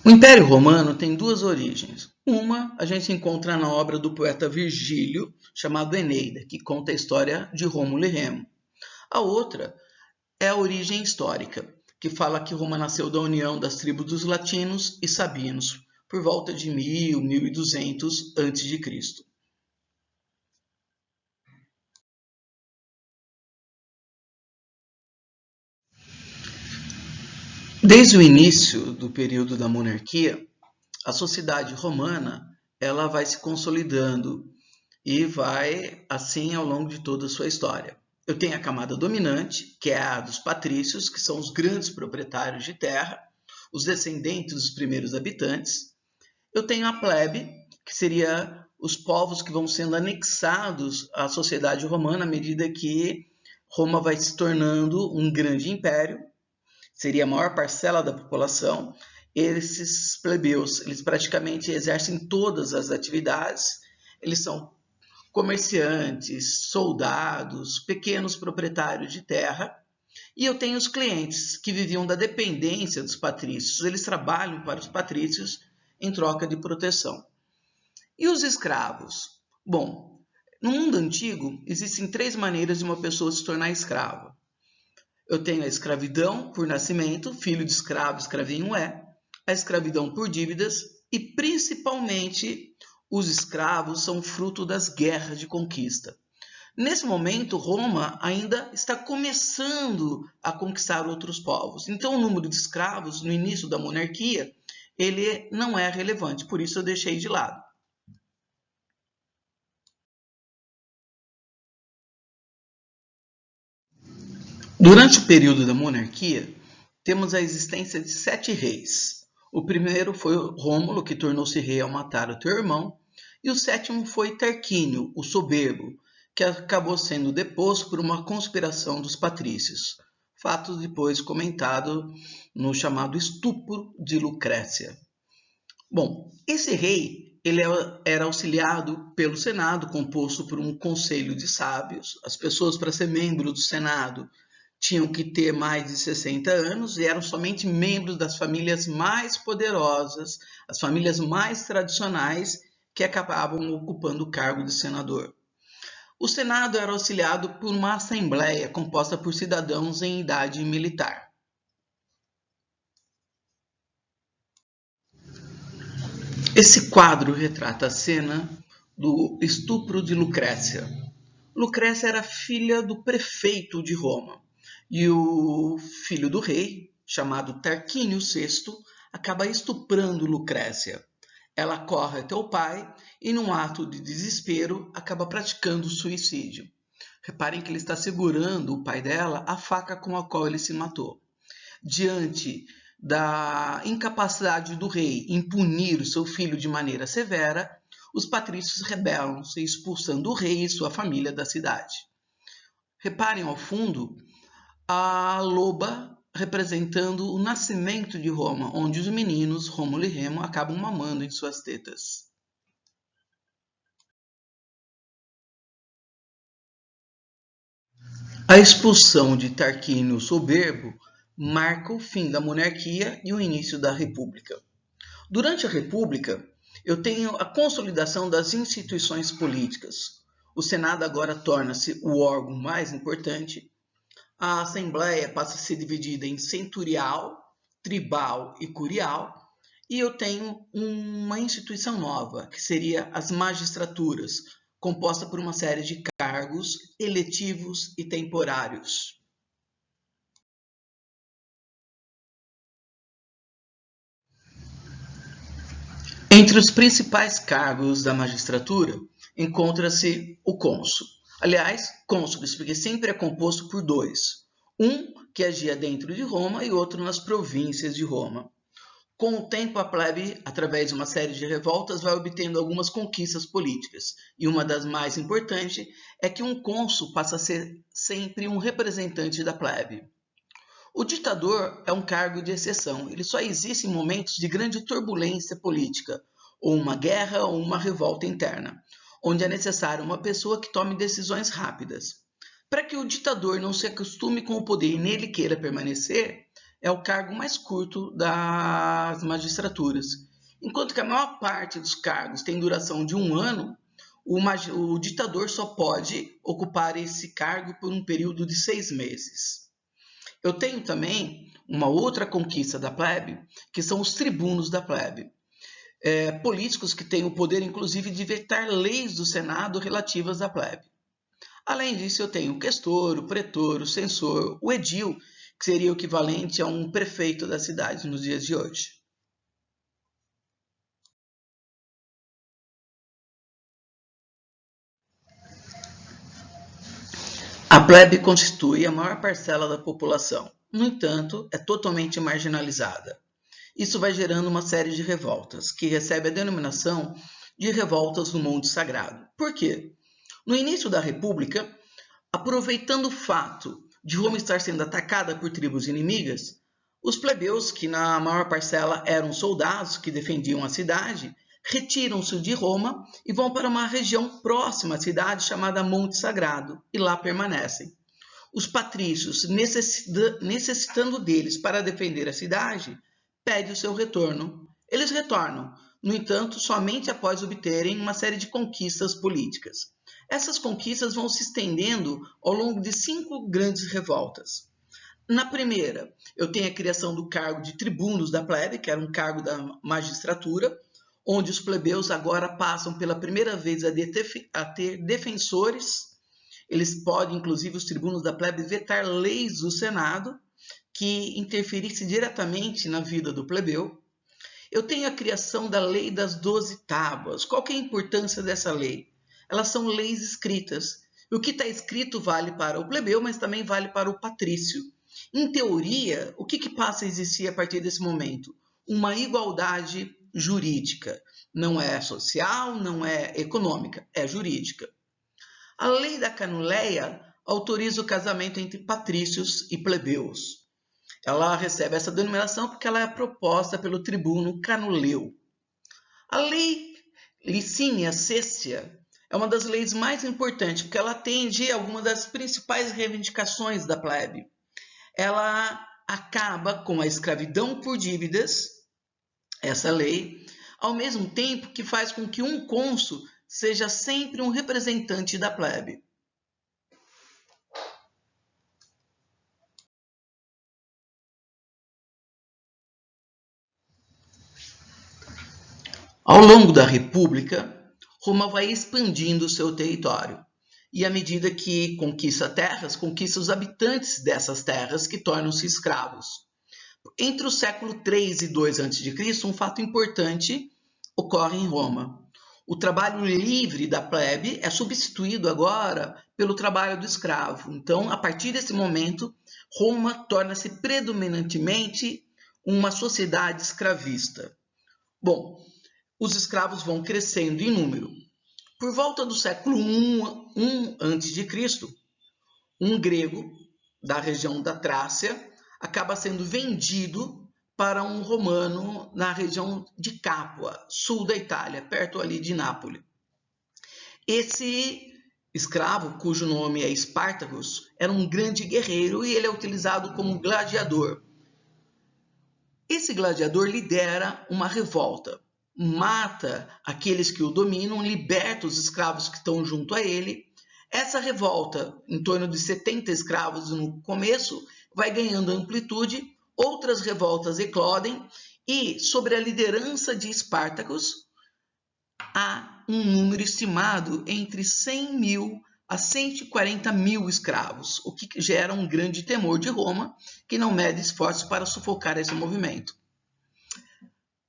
O Império Romano tem duas origens. Uma a gente encontra na obra do poeta Virgílio, chamado Eneida, que conta a história de Rômulo e Remo. A outra é a origem histórica, que fala que Roma nasceu da união das tribos dos latinos e sabinos, por volta de 1000, 1200 a.C. Desde o início do período da monarquia, a sociedade romana ela vai se consolidando e vai assim ao longo de toda a sua história. Eu tenho a camada dominante, que é a dos patrícios, que são os grandes proprietários de terra, os descendentes dos primeiros habitantes. Eu tenho a plebe, que seria os povos que vão sendo anexados à sociedade romana à medida que Roma vai se tornando um grande império, seria a maior parcela da população. Esses plebeus, eles praticamente exercem todas as atividades, eles são comerciantes, soldados, pequenos proprietários de terra. E eu tenho os clientes que viviam da dependência dos patrícios. Eles trabalham para os patrícios em troca de proteção. E os escravos? Bom, no mundo antigo, existem três maneiras de uma pessoa se tornar escrava. Eu tenho a escravidão por nascimento, filho de escravo, escravinho é, a escravidão por dívidas e, principalmente, os escravos são fruto das guerras de conquista. Nesse momento, Roma ainda está começando a conquistar outros povos. Então, o número de escravos no início da monarquia, ele não é relevante, por isso eu deixei de lado. Durante o período da monarquia, temos a existência de 7 reis. O primeiro foi Rômulo, que tornou-se rei ao matar o teu irmão, e o sétimo foi Tarquínio, o soberbo, que acabou sendo deposto por uma conspiração dos patrícios, fato depois comentado no chamado estupro de Lucrécia. Bom, esse rei ele era auxiliado pelo Senado, composto por um conselho de sábios. As pessoas, para ser membro do Senado, tinham que ter mais de 60 anos e eram somente membros das famílias mais poderosas, as famílias mais tradicionais, que acabavam ocupando o cargo de senador. O Senado era auxiliado por uma assembleia composta por cidadãos em idade militar. Esse quadro retrata a cena do estupro de Lucrécia. Lucrécia era filha do prefeito de Roma e o filho do rei, chamado Tarquínio VI, acaba estuprando Lucrécia. Ela corre até o pai e, num ato de desespero, acaba praticando suicídio. Reparem que ele está segurando o pai dela a faca com a qual ele se matou. Diante da incapacidade do rei em punir o seu filho de maneira severa, os patrícios rebelam-se, expulsando o rei e sua família da cidade. Reparem ao fundo a loba representando o nascimento de Roma, onde os meninos, Rômulo e Remo, acabam mamando em suas tetas. A expulsão de Tarquínio o Soberbo marca o fim da monarquia e o início da república. Durante a república, eu tenho a consolidação das instituições políticas. O Senado agora torna-se o órgão mais importante. A Assembleia passa a ser dividida em centurial, tribal e curial. E eu tenho uma instituição nova, que seria as magistraturas, composta por uma série de cargos eletivos e temporários. Entre os principais cargos da magistratura, encontra-se o cônsul. Aliás, cônsules, porque sempre é composto por dois. Um que agia dentro de Roma e outro nas províncias de Roma. Com o tempo, a plebe, através de uma série de revoltas, vai obtendo algumas conquistas políticas. E uma das mais importantes é que um cônsul passa a ser sempre um representante da plebe. O ditador é um cargo de exceção. Ele só existe em momentos de grande turbulência política, ou uma guerra ou uma revolta interna, onde é necessário uma pessoa que tome decisões rápidas. Para que o ditador não se acostume com o poder e nele queira permanecer, é o cargo mais curto das magistraturas. Enquanto que a maior parte dos cargos tem duração de 1 ano, o ditador só pode ocupar esse cargo por um período de 6 meses. Eu tenho também uma outra conquista da plebe, que são os tribunos da plebe. Políticos que têm o poder, inclusive, de vetar leis do Senado relativas à plebe. Além disso, eu tenho o questor, o pretor, o censor, o edil, que seria o equivalente a um prefeito da cidade nos dias de hoje. A plebe constitui a maior parcela da população. No entanto, é totalmente marginalizada. Isso vai gerando uma série de revoltas, que recebe a denominação de revoltas do Monte Sagrado. Por quê? No início da República, aproveitando o fato de Roma estar sendo atacada por tribos inimigas, os plebeus, que na maior parcela eram soldados que defendiam a cidade, retiram-se de Roma e vão para uma região próxima à cidade chamada Monte Sagrado, e lá permanecem. Os patrícios, necessitando deles para defender a cidade, pedem o seu retorno. Eles retornam, no entanto, somente após obterem uma série de conquistas políticas. Essas conquistas vão se estendendo ao longo de 5 grandes revoltas. Na primeira, eu tenho a criação do cargo de tribunos da plebe, que era um cargo da magistratura, onde os plebeus agora passam pela primeira vez a ter defensores. Eles podem, inclusive, os tribunos da plebe, vetar leis do Senado que interferissem diretamente na vida do plebeu. Eu tenho a criação da Lei das 12 Tábuas. Qual que é a importância dessa lei? Elas são leis escritas. O que está escrito vale para o plebeu, mas também vale para o patrício. Em teoria, o que passa a existir a partir desse momento? Uma igualdade jurídica. Não é social, não é econômica, é jurídica. A lei da Canuleia autoriza o casamento entre patrícios e plebeus. Ela recebe essa denominação porque ela é proposta pelo tribuno Canuleu. A lei Licínia Cessia é uma das leis mais importantes, porque ela atende a algumas das principais reivindicações da plebe. Ela acaba com a escravidão por dívidas, essa lei, ao mesmo tempo que faz com que um cônsul seja sempre um representante da plebe. Ao longo da República, Roma vai expandindo seu território. E à medida que conquista terras, conquista os habitantes dessas terras que tornam-se escravos. Entre o século 3 e 2 a.C., um fato importante ocorre em Roma. O trabalho livre da plebe é substituído agora pelo trabalho do escravo. Então, a partir desse momento, Roma torna-se predominantemente uma sociedade escravista. Bom, os escravos vão crescendo em número. Por volta do século I a.C., um grego da região da Trácia acaba sendo vendido para um romano na região de Capua, sul da Itália, perto ali de Nápoles. Esse escravo, cujo nome é Espartacus, era um grande guerreiro e ele é utilizado como gladiador. Esse gladiador lidera uma revolta, mata aqueles que o dominam, liberta os escravos que estão junto a ele. Essa revolta, em torno de 70 escravos no começo, vai ganhando amplitude, outras revoltas eclodem e, sobre a liderança de Espartacus, há um número estimado entre 100 mil a 140 mil escravos, o que gera um grande temor de Roma, que não mede esforços para sufocar esse movimento.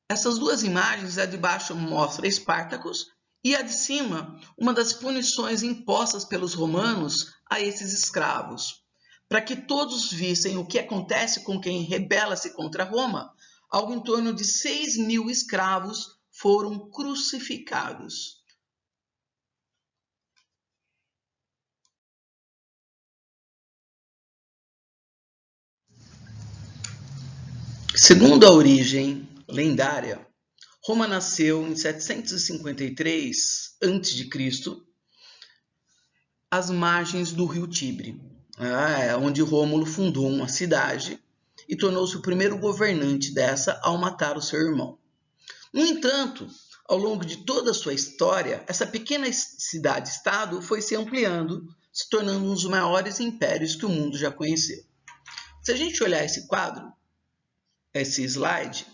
Essas duas imagens, a de baixo mostra Espartacus e a de cima, uma das punições impostas pelos romanos a esses escravos. Para que todos vissem o que acontece com quem rebela-se contra Roma, algo em torno de 6 mil escravos foram crucificados. Segundo a origem lendária, Roma nasceu em 753 a.C., às margens do rio Tibre, onde Rômulo fundou uma cidade e tornou-se o primeiro governante dessa ao matar o seu irmão. No entanto, ao longo de toda a sua história, essa pequena cidade-estado foi se ampliando, se tornando um dos maiores impérios que o mundo já conheceu. Se a gente olhar esse quadro, esse slide,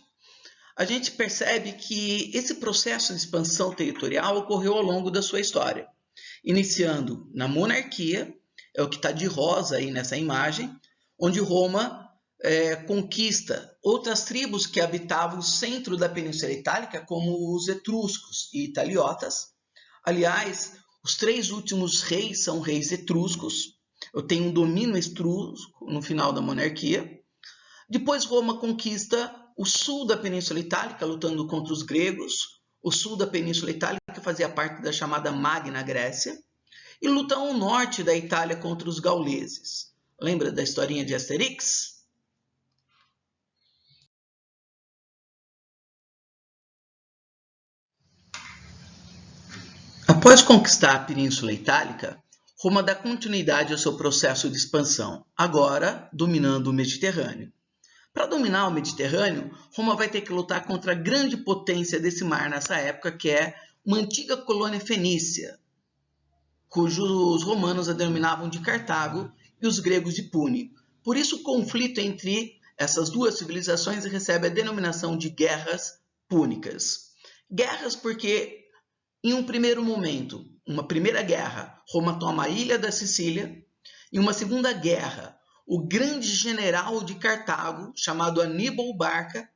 a gente percebe que esse processo de expansão territorial ocorreu ao longo da sua história, iniciando na monarquia, é o que está de rosa aí nessa imagem, onde Roma conquista outras tribos que habitavam o centro da Península Itálica, como os etruscos e italiotas. Aliás, os 3 últimos reis são reis etruscos. Eu tenho um domínio etrusco no final da monarquia. Depois Roma conquista o sul da Península Itálica, lutando contra os gregos. O sul da Península Itálica fazia parte da chamada Magna Grécia. E luta ao norte da Itália contra os gauleses. Lembra da historinha de Asterix? Após conquistar a Península Itálica, Roma dá continuidade ao seu processo de expansão, agora dominando o Mediterrâneo. Para dominar o Mediterrâneo, Roma vai ter que lutar contra a grande potência desse mar nessa época, que é uma antiga colônia fenícia, cujos romanos a denominavam de Cartago e os gregos de Pune. Por isso, o conflito entre essas duas civilizações recebe a denominação de guerras púnicas. Guerras porque, em um primeiro momento, uma primeira guerra, Roma toma a ilha da Sicília. Em uma segunda guerra, o grande general de Cartago, chamado Aníbal Barca,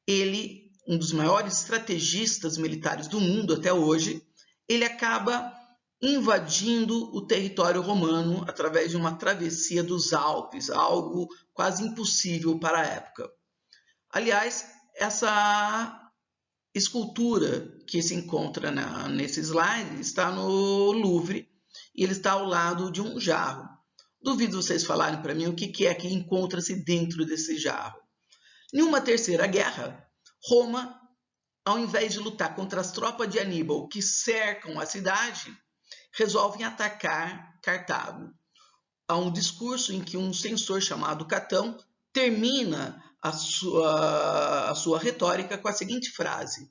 ele, um dos maiores estrategistas militares do mundo até hoje, ele acaba invadindo o território romano através de uma travessia dos Alpes, algo quase impossível para a época. Aliás, essa escultura que se encontra nesse slide está no Louvre e ele está ao lado de um jarro. Duvido vocês falarem para mim o que é que encontra-se dentro desse jarro. Em uma terceira guerra, Roma, ao invés de lutar contra as tropas de Aníbal que cercam a cidade, resolvem atacar Cartago. Há um discurso em que um censor chamado Catão termina a sua retórica com a seguinte frase: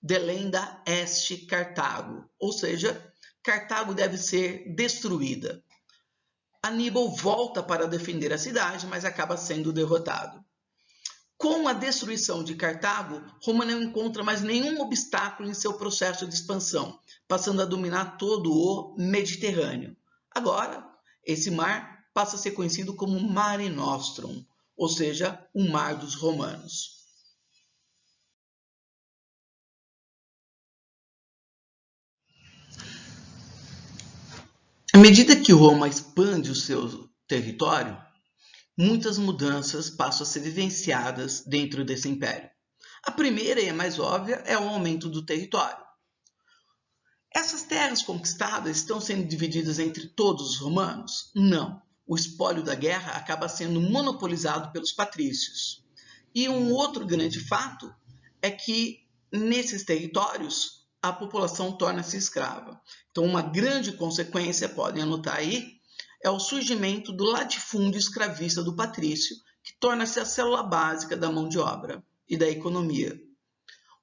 Delenda est Cartago, ou seja, Cartago deve ser destruída. Aníbal volta para defender a cidade, mas acaba sendo derrotado. Com a destruição de Cartago, Roma não encontra mais nenhum obstáculo em seu processo de expansão, passando a dominar todo o Mediterrâneo. Agora, esse mar passa a ser conhecido como Mare Nostrum, ou seja, o Mar dos Romanos. À medida que Roma expande o seu território, muitas mudanças passam a ser vivenciadas dentro desse império. A primeira e a mais óbvia é o aumento do território. Essas terras conquistadas estão sendo divididas entre todos os romanos? Não. O espólio da guerra acaba sendo monopolizado pelos patrícios. E um outro grande fato é que, nesses territórios, a população torna-se escrava. Então, uma grande consequência, podem anotar aí, é o surgimento do latifúndio escravista do patrício, que torna-se a célula básica da mão de obra e da economia.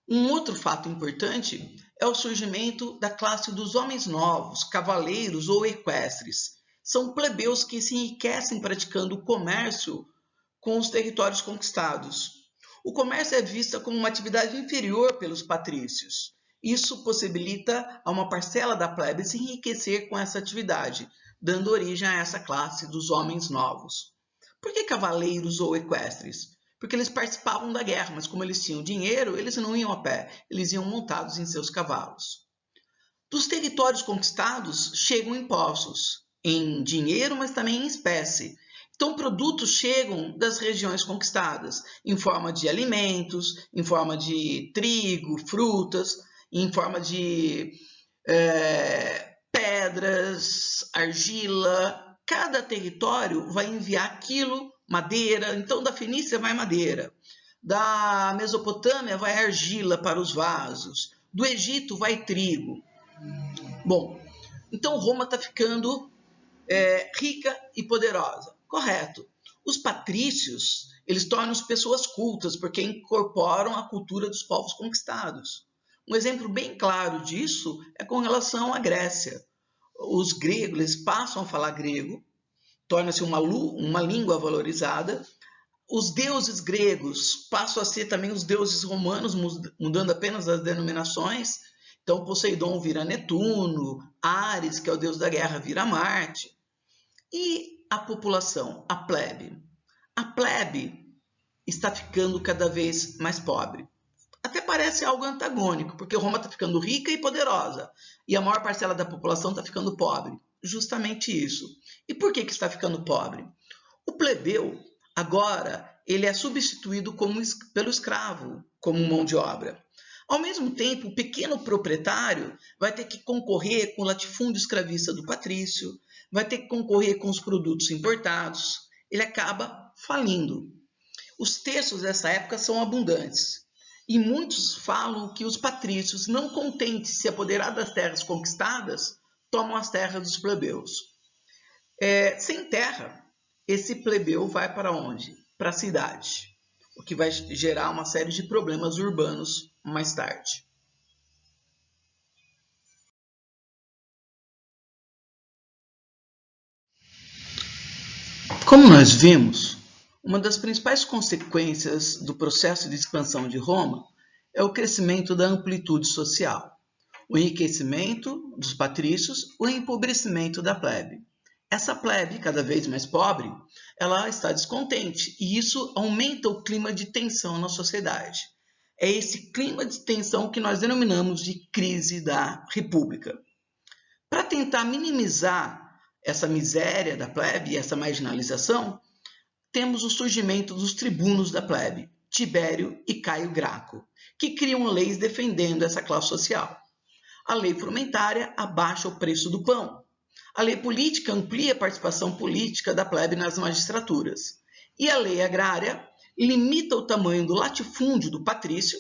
Um outro fato importante é o surgimento da classe dos homens novos, cavaleiros ou equestres. São plebeus que se enriquecem praticando o comércio com os territórios conquistados. O comércio é visto como uma atividade inferior pelos patrícios. Isso possibilita a uma parcela da plebe se enriquecer com essa atividade, dando origem a essa classe dos homens novos. Por que cavaleiros ou equestres? Porque eles participavam da guerra, mas como eles tinham dinheiro, eles não iam a pé, eles iam montados em seus cavalos. Dos territórios conquistados chegam impostos, em dinheiro, mas também em espécie. Então, produtos chegam das regiões conquistadas, em forma de alimentos, em forma de trigo, frutas, em forma de pedras, argila. Cada território vai enviar aquilo, madeira. Então, da Fenícia vai madeira. Da Mesopotâmia vai argila para os vasos. Do Egito vai trigo. Bom, então Roma está ficando rica e poderosa. Correto. Os patrícios, Eles tornam-se pessoas cultas porque incorporam a cultura dos povos conquistados. Um exemplo bem claro disso é com relação à Grécia. Os gregos, eles passam a falar grego, torna-se uma língua valorizada. Os deuses gregos passam a ser também os deuses romanos, mudando apenas as denominações. Então, Poseidon vira Netuno, Ares, que é o deus da guerra, vira Marte. E a população, a plebe? A plebe está ficando cada vez mais pobre. Até parece algo antagônico, porque Roma está ficando rica e poderosa, e a maior parcela da população está ficando pobre. Justamente isso. E por que está ficando pobre? O plebeu, agora, ele é substituído pelo escravo, como mão de obra. Ao mesmo tempo, o pequeno proprietário vai ter que concorrer com o latifúndio escravista do patrício, vai ter que concorrer com os produtos importados, ele acaba falindo. Os textos dessa época são abundantes, e muitos falam que os patrícios, não contentes de se apoderar das terras conquistadas, tomam as terras dos plebeus. Sem terra, esse plebeu vai para onde? Para a cidade, o que vai gerar uma série de problemas urbanos mais tarde. Como nós vimos, uma das principais consequências do processo de expansão de Roma é o crescimento da amplitude social, o enriquecimento dos patrícios, o empobrecimento da plebe. Essa plebe, cada vez mais pobre, ela está descontente e isso aumenta o clima de tensão na sociedade. É esse clima de tensão que nós denominamos de crise da república. Para tentar minimizar essa miséria da plebe, essa marginalização, temos o surgimento dos tribunos da plebe, Tibério e Caio Graco, que criam leis defendendo essa classe social. A lei frumentária abaixa o preço do pão. A lei política amplia a participação política da plebe nas magistraturas. E a lei agrária limita o tamanho do latifúndio do patrício.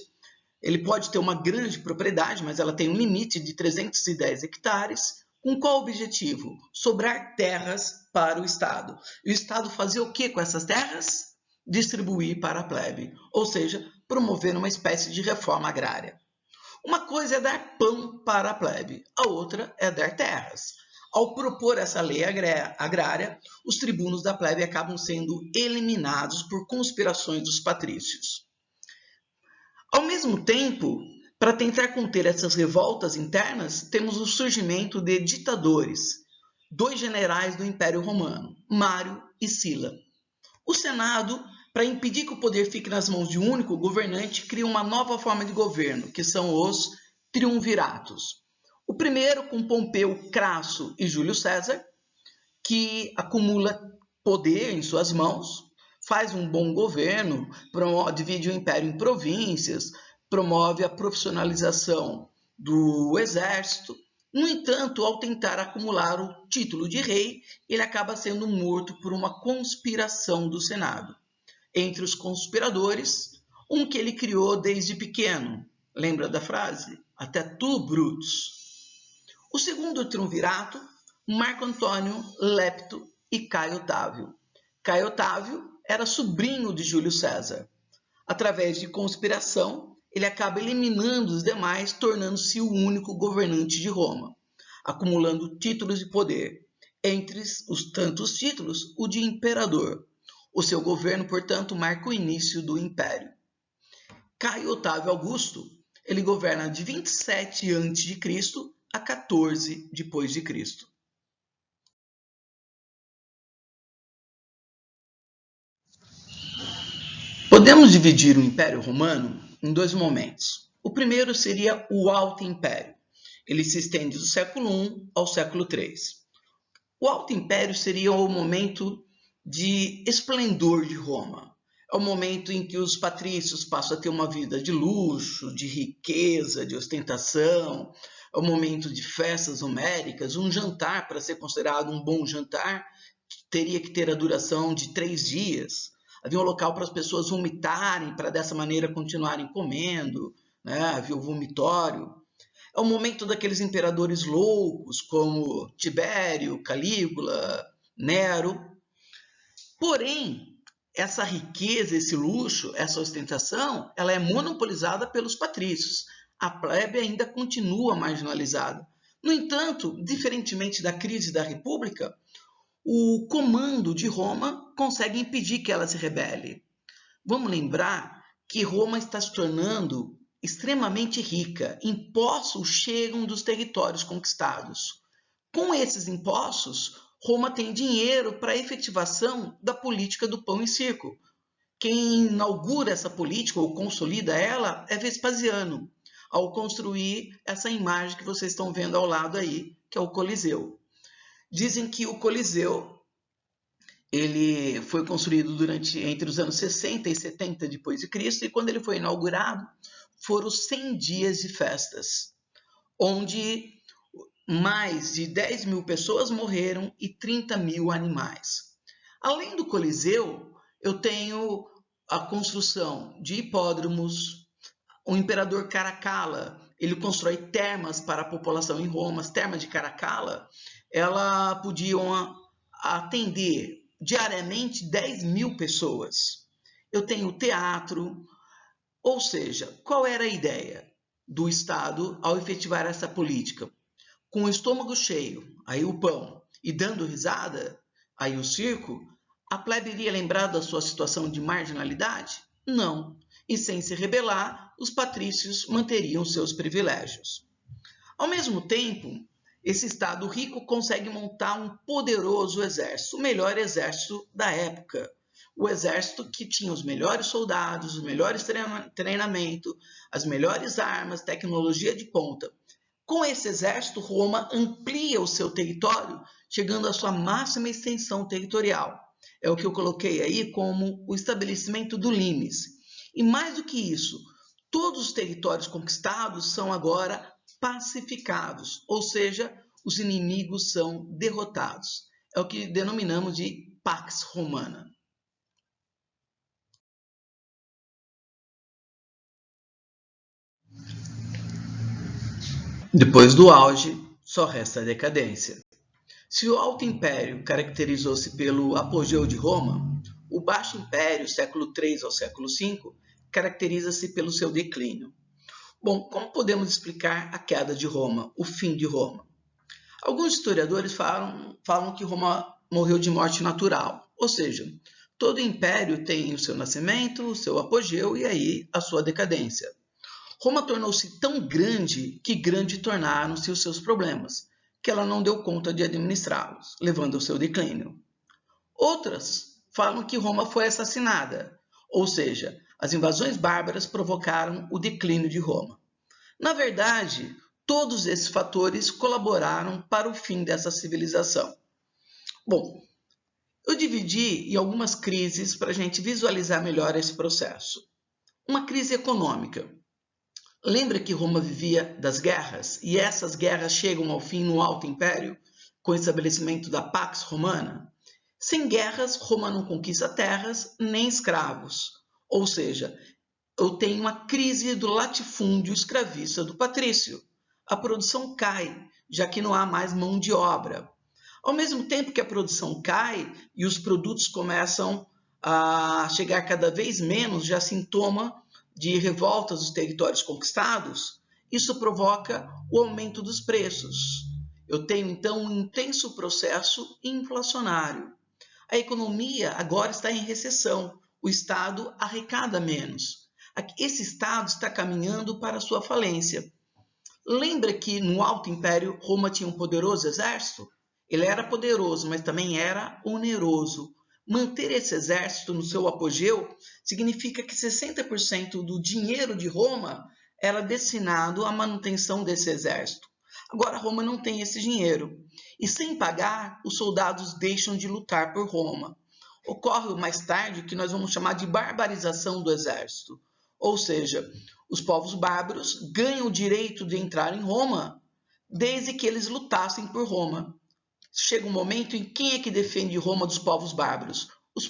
Ele pode ter uma grande propriedade, mas ela tem um limite de 310 hectares. Com qual objetivo? Sobrar terras para o Estado. E o Estado fazia o que com essas terras? Distribuir para a plebe, ou seja, promover uma espécie de reforma agrária. Uma coisa é dar pão para a plebe, a outra é dar terras. Ao propor essa lei agrária, os tribunos da plebe acabam sendo eliminados por conspirações dos patrícios. Ao mesmo tempo, para tentar conter essas revoltas internas, temos o surgimento de ditadores, dois generais do Império Romano, Mário e Sila. O Senado, para impedir que o poder fique nas mãos de um único governante, cria uma nova forma de governo, que são os triunviratos. O primeiro com Pompeu, Crasso e Júlio César, que acumula poder em suas mãos, faz um bom governo, divide o império em províncias, promove a profissionalização do exército. No entanto, ao tentar acumular o título de rei, ele acaba sendo morto por uma conspiração do Senado. Entre os conspiradores, um que ele criou desde pequeno. Lembra da frase? Até tu, Brutus. O segundo triunvirato, Marco Antônio, Lepto e Caio Otávio. Caio Otávio era sobrinho de Júlio César. Através de conspiração, ele acaba eliminando os demais, tornando-se o único governante de Roma, acumulando títulos de poder. Entre os tantos títulos, o de imperador. O seu governo, portanto, marca o início do império. Caio Otávio Augusto, ele governa de 27 a.C. a 14 depois de Cristo. Podemos dividir o Império Romano em dois momentos. O primeiro seria o Alto Império. Ele se estende do século I ao século III. O Alto Império seria o momento de esplendor de Roma. É o momento em que os patrícios passam a ter uma vida de luxo, de riqueza, de ostentação. É o momento de festas homéricas. Um jantar, para ser considerado um bom jantar, teria que ter a duração de 3 dias. Havia um local para as pessoas vomitarem, para dessa maneira continuarem comendo, né? Havia o vomitório. É o momento daqueles imperadores loucos, como Tibério, Calígula, Nero. Porém, essa riqueza, esse luxo, essa ostentação, ela é monopolizada pelos patrícios. A plebe ainda continua marginalizada. No entanto, diferentemente da crise da República, o comando de Roma consegue impedir que ela se rebele. Vamos lembrar que Roma está se tornando extremamente rica. Impostos chegam dos territórios conquistados. Com esses impostos, Roma tem dinheiro para a efetivação da política do pão e circo. Quem inaugura essa política ou consolida ela é Vespasiano, ao construir essa imagem que vocês estão vendo ao lado aí, que é o Coliseu. Dizem que o Coliseu ele foi construído entre os anos 60 e 70 depois de Cristo, e quando ele foi inaugurado, foram 100 dias de festas, onde mais de 10 mil pessoas morreram e 30 mil animais. Além do Coliseu, eu tenho a construção de hipódromos. O imperador Caracalla, ele constrói termas para a população em Roma. As termas de Caracalla, elas podiam atender diariamente 10 mil pessoas. Eu tenho teatro, ou seja, qual era a ideia do Estado ao efetivar essa política? Com o estômago cheio, aí o pão, e dando risada, aí o circo, a plebe iria lembrar da sua situação de marginalidade? Não. E sem se rebelar, os patrícios manteriam seus privilégios. Ao mesmo tempo, esse Estado rico consegue montar um poderoso exército, o melhor exército da época. O exército que tinha os melhores soldados, os melhores treinamento, as melhores armas, tecnologia de ponta. Com esse exército, Roma amplia o seu território, chegando à sua máxima extensão territorial. É o que eu coloquei aí como o estabelecimento do limes. E mais do que isso, todos os territórios conquistados são agora pacificados, ou seja, os inimigos são derrotados. É o que denominamos de Pax Romana. Depois do auge, só resta a decadência. Se o Alto Império caracterizou-se pelo apogeu de Roma, o Baixo Império, século III ao século V, caracteriza-se pelo seu declínio. Bom, como podemos explicar a queda de Roma, o fim de Roma? Alguns historiadores falam que Roma morreu de morte natural, ou seja, todo império tem o seu nascimento, o seu apogeu e aí a sua decadência. Roma tornou-se tão grande que grande tornaram-se os seus problemas, que ela não deu conta de administrá-los, levando ao seu declínio. Outras falam que Roma foi assassinada, ou seja, as invasões bárbaras provocaram o declínio de Roma. Na verdade, todos esses fatores colaboraram para o fim dessa civilização. Bom, eu dividi em algumas crises para a gente visualizar melhor esse processo. Uma crise econômica. Lembra que Roma vivia das guerras? E essas guerras chegam ao fim no Alto Império, com o estabelecimento da Pax Romana? Sem guerras, Roma não conquista terras nem escravos. Ou seja, eu tenho uma crise do latifúndio escravista do patrício. A produção cai, já que não há mais mão de obra. Ao mesmo tempo que a produção cai e os produtos começam a chegar cada vez menos, já sintoma de revoltas dos territórios conquistados, isso provoca o aumento dos preços. Eu tenho, então, um intenso processo inflacionário. A economia agora está em recessão, o Estado arrecada menos. Esse Estado está caminhando para a sua falência. Lembra que no Alto Império Roma tinha um poderoso exército? Ele era poderoso, mas também era oneroso. Manter esse exército no seu apogeu significa que 60% do dinheiro de Roma era destinado à manutenção desse exército. Agora Roma não tem esse dinheiro. E sem pagar, os soldados deixam de lutar por Roma. Ocorre mais tarde o que nós vamos chamar de barbarização do exército. Ou seja, os povos bárbaros ganham o direito de entrar em Roma desde que eles lutassem por Roma. Chega um momento em quem é que defende Roma dos povos bárbaros? Os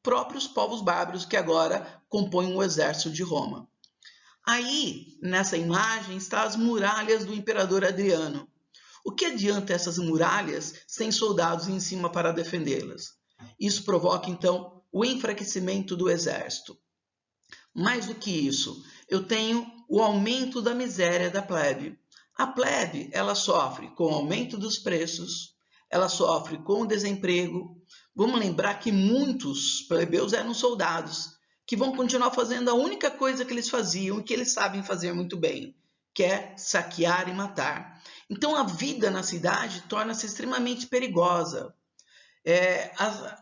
próprios povos bárbaros que agora compõem o exército de Roma. Aí, nessa imagem, estão as muralhas do imperador Adriano. O que adianta essas muralhas sem soldados em cima para defendê-las? Isso provoca, então, o enfraquecimento do exército. Mais do que isso, eu tenho o aumento da miséria da plebe. A plebe, ela sofre com o aumento dos preços, ela sofre com o desemprego. Vamos lembrar que muitos plebeus eram soldados, que vão continuar fazendo a única coisa que eles faziam e que eles sabem fazer muito bem, que é saquear e matar. Então a vida na cidade torna-se extremamente perigosa.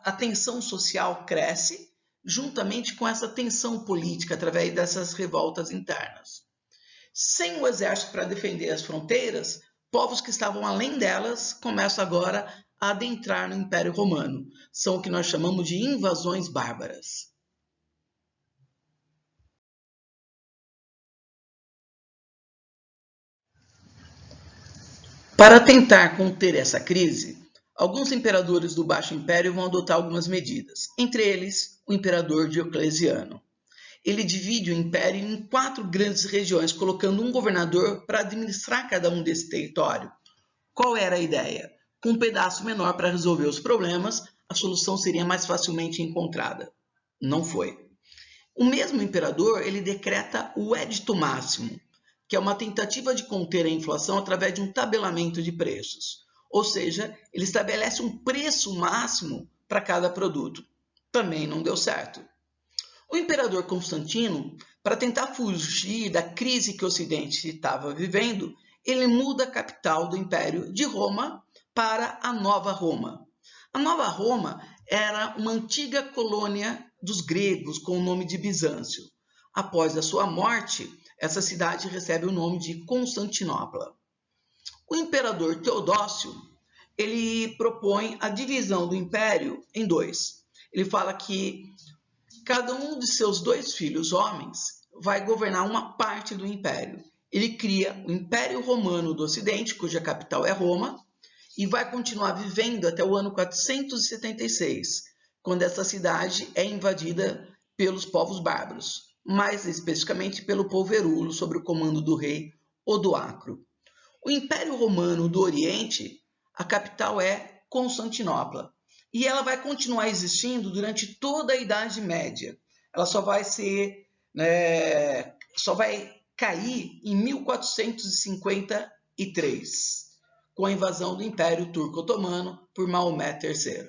A tensão social cresce juntamente com essa tensão política através dessas revoltas internas. Sem o exército para defender as fronteiras, povos que estavam além delas começam agora a adentrar no Império Romano. São o que nós chamamos de invasões bárbaras. Para tentar conter essa crise, alguns imperadores do Baixo Império vão adotar algumas medidas, entre eles o imperador Diocleciano. Ele divide o império em 4 grandes regiões, colocando um governador para administrar cada um desse território. Qual era a ideia? Com um pedaço menor para resolver os problemas, a solução seria mais facilmente encontrada. Não foi. O mesmo imperador, ele decreta o Edito Máximo, que é uma tentativa de conter a inflação através de um tabelamento de preços. Ou seja, ele estabelece um preço máximo para cada produto. Também não deu certo. O imperador Constantino, para tentar fugir da crise que o Ocidente estava vivendo, ele muda a capital do Império de Roma para a Nova Roma. A Nova Roma era uma antiga colônia dos gregos com o nome de Bizâncio. Após a sua morte, essa cidade recebe o nome de Constantinopla. O imperador Teodócio, ele propõe a divisão do império em 2. Ele fala que cada um de seus 2 filhos homens vai governar uma parte do império. Ele cria o Império Romano do Ocidente, cuja capital é Roma, e vai continuar vivendo até o ano 476, quando essa cidade é invadida pelos povos bárbaros, mais especificamente pelo povo Erulo, sob o comando do rei Odoacro. O Império Romano do Oriente, a capital é Constantinopla, e ela vai continuar existindo durante toda a Idade Média. Ela só vai cair em 1453, com a invasão do Império Turco Otomano por Maomé III.